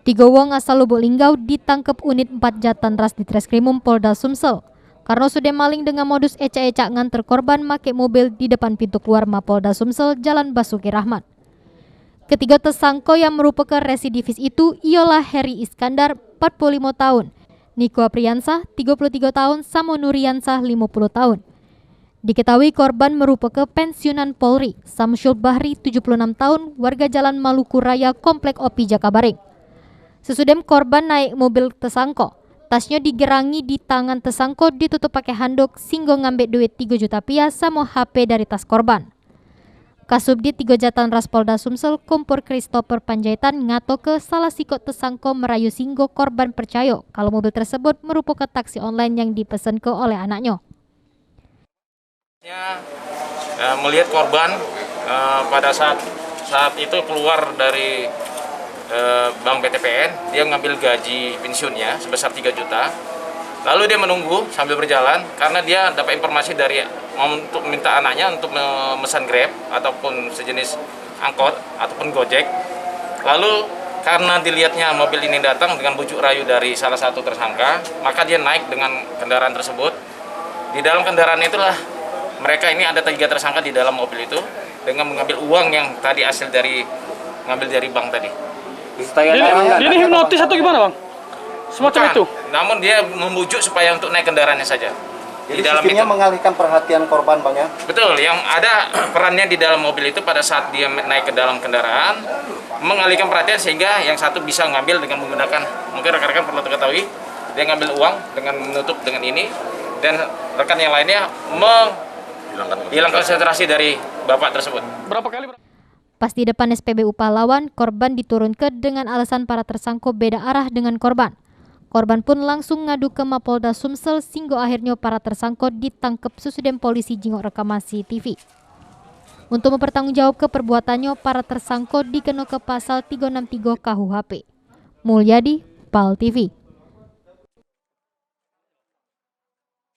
Tiga wong asal Lubuk Linggau ditangkap unit 4 Jatanras di Treskrimum Polda Sumsel karena sudah maling dengan modus ecak-ecak nganter korban make mobil di depan pintu keluar Mapolda Sumsel Jalan Basuki Rahmat. Ketiga tersangka yang merupakan residivis itu ialah Heri Iskandar 45 tahun, Niko Apriansah 33 tahun, sama Nuriansah 50 tahun. Diketahui korban merupakan pensiunan Polri, Samsul Bahri 76 tahun, warga Jalan Maluku Raya Komplek Opi Jakabaring. Sesudah korban naik mobil tersangka, tasnya digerangi di tangan tersangka ditutup pakai handuk sehingga ngambil duit 3 juta rupiah sama HP dari tas korban. Kasubdit 3 Jatanras Polda Sumsel Kompor Christopher Panjaitan ngato ke salah sikot tersangka merayu singgo korban percaya kalau mobil tersebut merupakan taksi online yang dipesan ke oleh anaknya. Melihat korban pada saat itu keluar dari Bank BTPN, dia ngambil gaji pensiunnya sebesar 3 juta. Lalu dia menunggu sambil berjalan karena dia dapat informasi dari untuk minta anaknya untuk memesan Grab ataupun sejenis angkot ataupun Gojek. Lalu karena dilihatnya mobil ini datang dengan bujuk rayu dari salah satu tersangka, maka dia naik dengan kendaraan tersebut. Di dalam kendaraan itulah mereka ini ada 3 tersangka di dalam mobil itu dengan mengambil uang yang tadi hasil dari ngambil dari bank tadi. Ini hipnotis atau gimana, Bang? Semacam Bukan, itu? namun dia membujuk supaya untuk naik kendaraannya saja. Jadi sistemnya mengalihkan perhatian korban, Bang, ya? Betul, yang ada perannya di dalam mobil itu pada saat dia naik ke dalam kendaraan, mengalihkan perhatian sehingga yang satu bisa ngambil dengan menggunakan, mungkin rekan-rekan perlu ketahui, dia ngambil uang dengan menutup dengan ini, dan rekan yang lainnya hilang konsentrasi dari bapak tersebut. Berapa kali? Pas di depan SPBU Pahlawan, korban diturunkan dengan alasan para tersangka beda arah dengan korban. Korban pun langsung ngadu ke Mapolda Sumsel sehingga akhirnya para tersangka ditangkap sesudah polisi jingok rekaman CCTV. Untuk mempertanggungjawab ke perbuatannya, para tersangka dikena ke pasal 363 KUHP. Mulyadi, PAL TV.